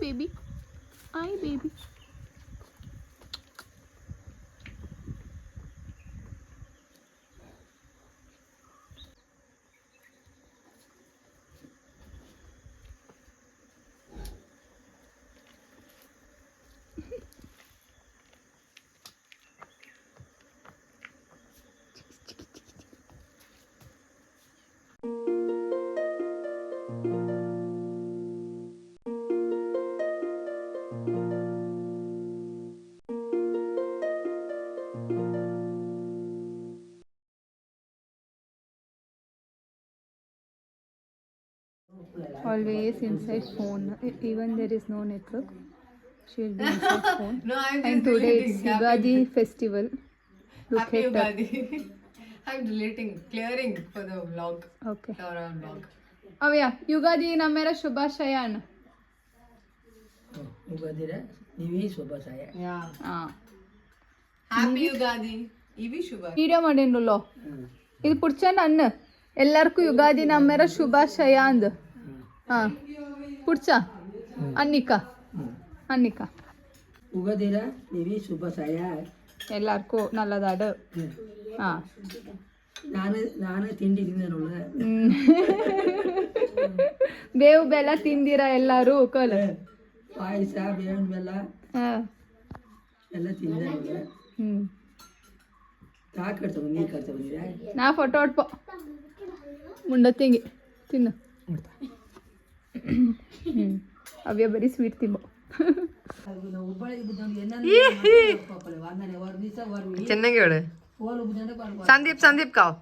baby. Hi, baby. Always inside phone. Even there is no network, she will be inside phone. No, I'm just And today deleting. it's Yugadi festival. Look Happy at her. Ugadi. I'm deleting, clearing for the vlog. Okay. For our vlog. ಅವ್ಯ Ugadi ನಮ್ಮೆರ ಶುಭಾಶಯ ಅಣ್ಣ. ಯುಗಾದಿರ ನೀವೇ ಶುಭಾಶಯ. Yeah. ಹಾಂ Happy Ugadi. Ivi Shubha. Video ಮಾಡೇನುಲ್ಲೋ ಇದು ಪುಡ್ಚಂಡ್ ಅಣ್ಣ ಎಲ್ಲರಿಗೂ ಯುಗಾದಿ ನಮ್ಮೆರ ಶುಭಾಶಯ ಅಂದ್. ಹಾಂ ಪುಡ್ಚ ಅನ್ನಿಕ ಅನ್ನಿಕ ಯುಗಾದಿರ ನೀವೇ ಶುಭಾಶಯ. ಎಲ್ಲರಿಗೂ ನಲ್ಲದಾಡು. ಹಾಂ ನಾನು ತಿಂಡಿ ತಿಂದನಲ್ಲ. ಬೇವು ಬೆಲ್ಲ ತಿಂದಿರ ಎಲ್ಲರೂ ಕಲ್. ಪಾಯಸ ಬೇವಿನ ಬೆಲ್ಲ ಹಾಂ ಎಲ್ಲ ತಿಂದನಲ್ಲ. ಕಟ್ತ ನೀರು ಕಟ್ತ ಬಂದಿರಾ. ನಾ ಫೋಟೋ ಹೊಡ್ಪೋ ಮುಂಡ ತಿಂಗಿ ತಿನ್ನು. ಅವ್ಯ ಬರೀ ಸ್ವೀಟ್ ತಿಂಬೋ. ಚೆನ್ನಾಗಿ ಹೇಳು. ಸಂದೀಪ್ ಕಾವ್.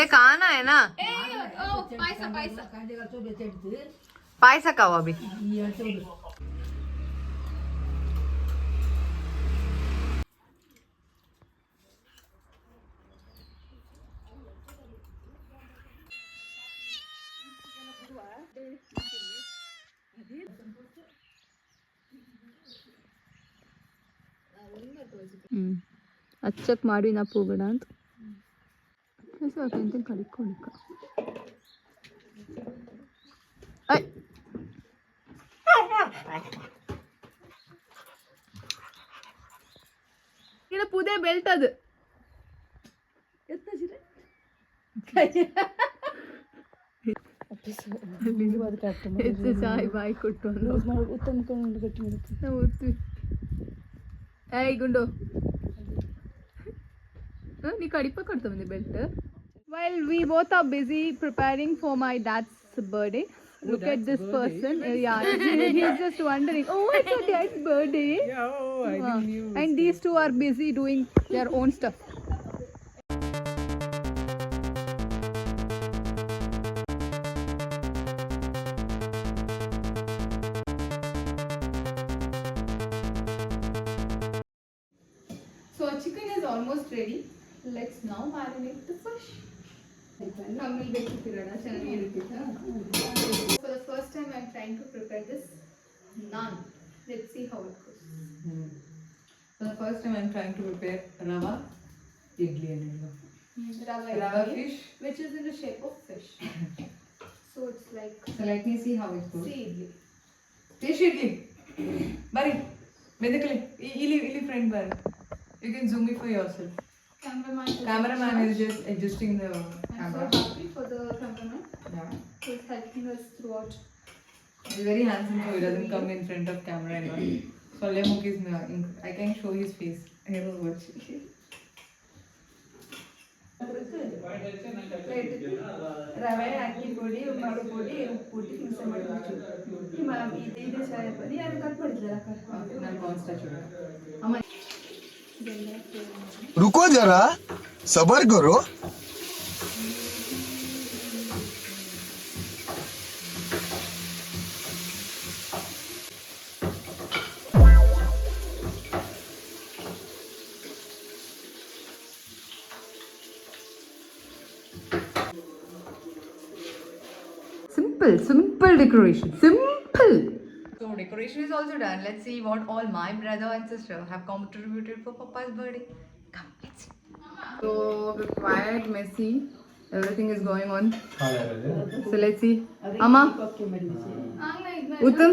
एक आना है ना. पायसा खाओ अभी. ಅಚ್ಚಕ್ ಮಾಡಿ ನಾ ಹೋಗೋಣ ಅಂತ ಸಾಕಂತ ಕಲಿಕೊಳಿಕ. ಇಲ್ಲ ಪುದೆ ಬೆಲ್ಟ್ ಅದು ಚಾಯ್ ಬಾಯಿ ಕೊಟ್ಟು ಏಯ್ ಗುಂಡು ನೀ ಕಡಿಪ ಕೊಡ್ತಾ ಬಂದೆ belt. While we both are busy preparing for my dad's birthday, look at this person. Yeah, he's just wondering, oh, it's your dad's birthday. Yeah, oh, I didn't knew. And these two are busy doing their own stuff. So our chicken is almost ready. Let's now marinate the fish. For the first time I'm trying to prepare this naan. Let's see how it goes. For the first time I'm trying to prepare rava idli and Rava fish, which is in the shape of fish. So it's like so let me see how it goes. see idli. Fish idli. Bari medikale ili friend bar. You can zoom it for yourself. Cameraman is just adjusting the camera. I'm so happy for the cameraman Yeah. who's helping us throughout. He's very handsome, so he doesn't come in front of camera and all. So Lemuk is I can show his face. Here, watch. ರವೆ ಅಕ್ಕಿ ಪುಡಿ ಮಾಡು ಪುಡಿ ಉಪ್ಪು ಪುಡಿ mix ಮಾಡಿಬಿಟ್ಟು ಇದೆ ಚಾಯ ಪುಡಿ ಯಾರು ಕಟ್ ಮಾಡಿದ್ರಲ್ಲ ನಾನು ಕಾನ್ಸ್ಟಾ ಅಮ್ಮ रुको जरा सबर करो. Simple decoration. Simple. So decoration is also done. Let's see what all my brother and sister have contributed for Papa's birthday. Come, let's see. So quiet, messy. Everything is going on. So let's see. Amma. Uttam.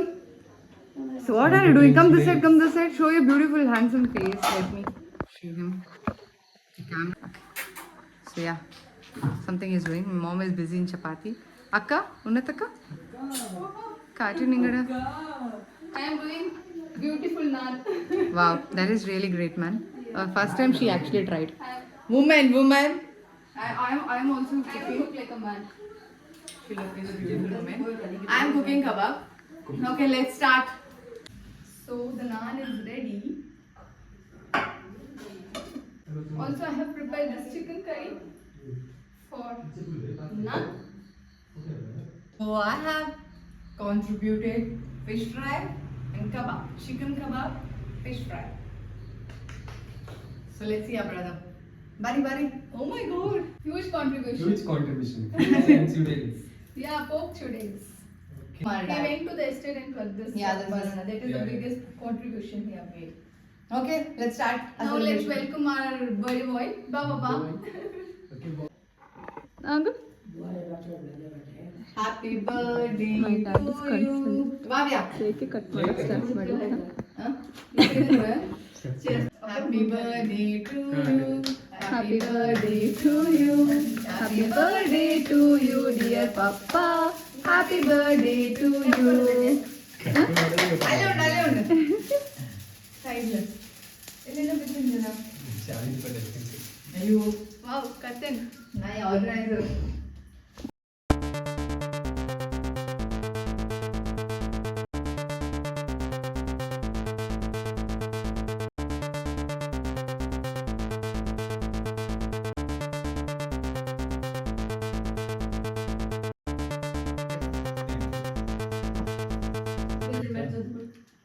So what are you doing? Come this side, come this side. Show your beautiful, handsome face. Let me show him the camera. So yeah, something is doing. My mom is busy in chapati. Akka, Unnataka? Cartoon ingada. I am doing beautiful naan. Wow, that is really great, man. First time she actually tried. Woman. I am also cooking like a man. She looks like a beautiful woman. I am cooking kebab. Okay, let's start. So the naan is ready. Also, I have prepared this chicken curry for naan. So I have contributed fish fry and kebab. Chicken kebab, fish fry. So let's see our brother. Bari. Oh my god. Huge contribution. Huge contribution. Thanks, you did. Yeah, pork chudays. He went to the estate and cut this banana. That is the biggest contribution he have made. Okay, let's start. Now let's welcome our birthday boy, Baba. Uncle? Happy birthday My dad is to concerned. you. Bhavya. Cake cut ಮಾಡಕ್ಕೆ start ಮಾಡಿದ್ನ? Happy birthday to you. Happy birthday to you. Happy birthday to you, dear Papa. Happy birthday to you. ಅಲ್ಲೇ ಉಂಡು side ಎಲ್ಲೆಲ್ಲ ಬಿಟ್ಟಿದ್ದೀರ ಅಯ್ಯೋ Wow, curtain. ನಾ organiser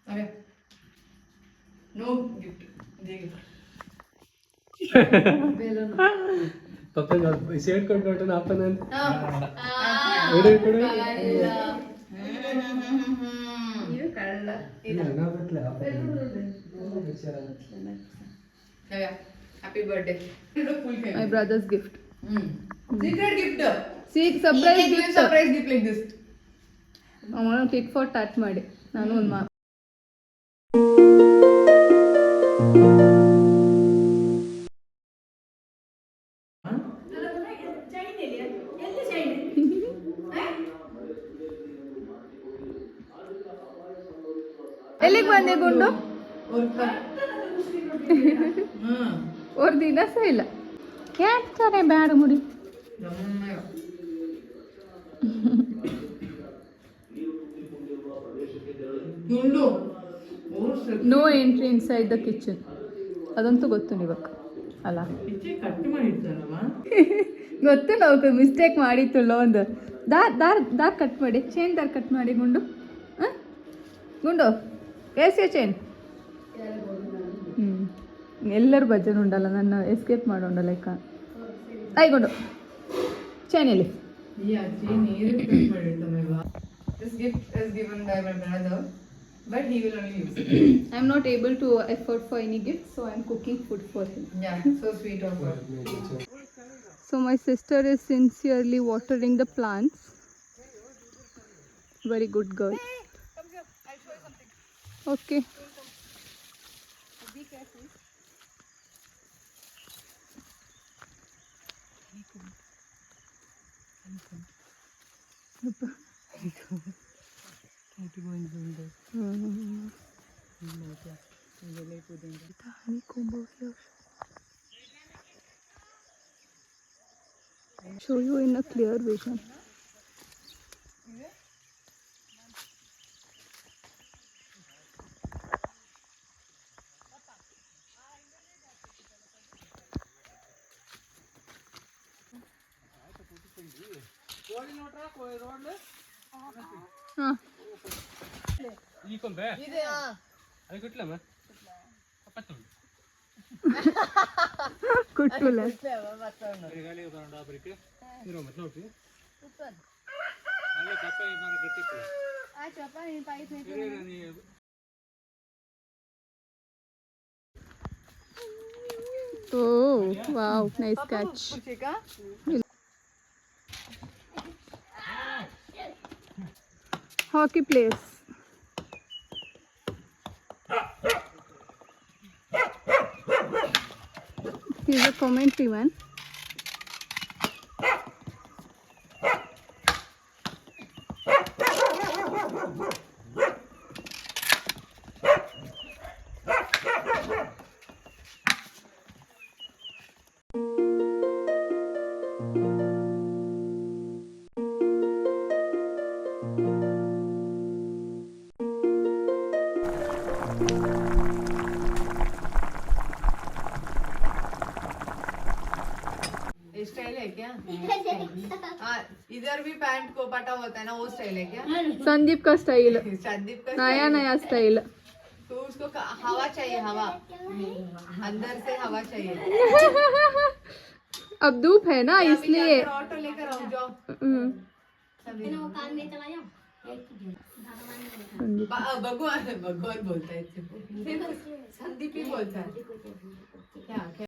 Okay. No gift. They gift. Papa shade ಕೊಟ್ಟು ಅಪ್ಪ ನಾನು You ಕಳ್ಳ. Happy birthday. Full cake. My brother's gift. Secret gift. See, surprise He can give gift. surprise gift like this. ಅವನು tit for taught ಮಾಡಿ ನಾನು ಒಂದು ಎಲ್ಲಿಗೆ ಬಂದೆ ಗುಂಡು ಅವ್ರ ದಿನ ಸಹ ಇಲ್ಲ ಯಾಕೆ ಬ್ಯಾಡ ಮುಡಿ no entry inside the kitchen ಅದಂತೂ ಗೊತ್ತು ನಿವಾಗ ಅಲ್ಲ ಗೊತ್ತು ನಾವು ಮಿಸ್ಟೇಕ್ ಮಾಡಿತ್ತಲ್ಲ ಒಂದು ದಾರ್ ಕಟ್ ಮಾಡಿ ಚೈನ್ ದಾರ್ ಕಟ್ ಮಾಡಿ ಗುಂಡು ಹಾಂ ಗುಂಡು ಎಸ್ ಚೈನ್ ಎಲ್ಲರೂ ಭಜನ್ ಉಂಡಲ್ಲ ನನ್ನ ಎಸ್ಕೇಪ್ ಮಾಡೋಂಡಲ್ಲ ಈಗ ಗುಂಡು ಚೈನ್ ಎಲ್ಲಿ This gift is given by my brother, but he will only use it. I am not able to afford for any gift, so I am cooking food for him. Yeah, so sweet of her. So my sister is sincerely watering the plants. Very good girl. Okay. Be careful. Show you in a clear vision. ಈ ಕೊಂಬೆ ಅದು ಕುಟ್ಲಮ್ಮ ಪತ್ತೊಂದು ಕುಟ್ಟುಲ ಗಾಳಿ ಉದಾಹರಣೆ ಆಬ್ರಿಕೆ ಇರೋ ಮತ್ತೆ ನೋಡಿ ಅಲ್ಲೇ ಕಪ್ಪ ಏನಾರ ಗಟ್ಟಿತ್ತು ಆಯ್ತಪ್ಪ ನೀನು Oh, wow, nice catch. Hockey players. Here's a commentary one. ये स्टाइल है क्या? हाँ, इधर भी पैंट को पटा होता है ना, वो स्टाइल है क्या? संदीप का स्टाइल, संदीप का नया नया स्टाइल. तो उसको हवा चाहिए, हवा अंदर से हवा चाहिए. अब धूप है ना इसलिए. ऑटो लेकर आओ जाओ. भगवान भगवान बोलता है, संदीप ही बोलता है क्या.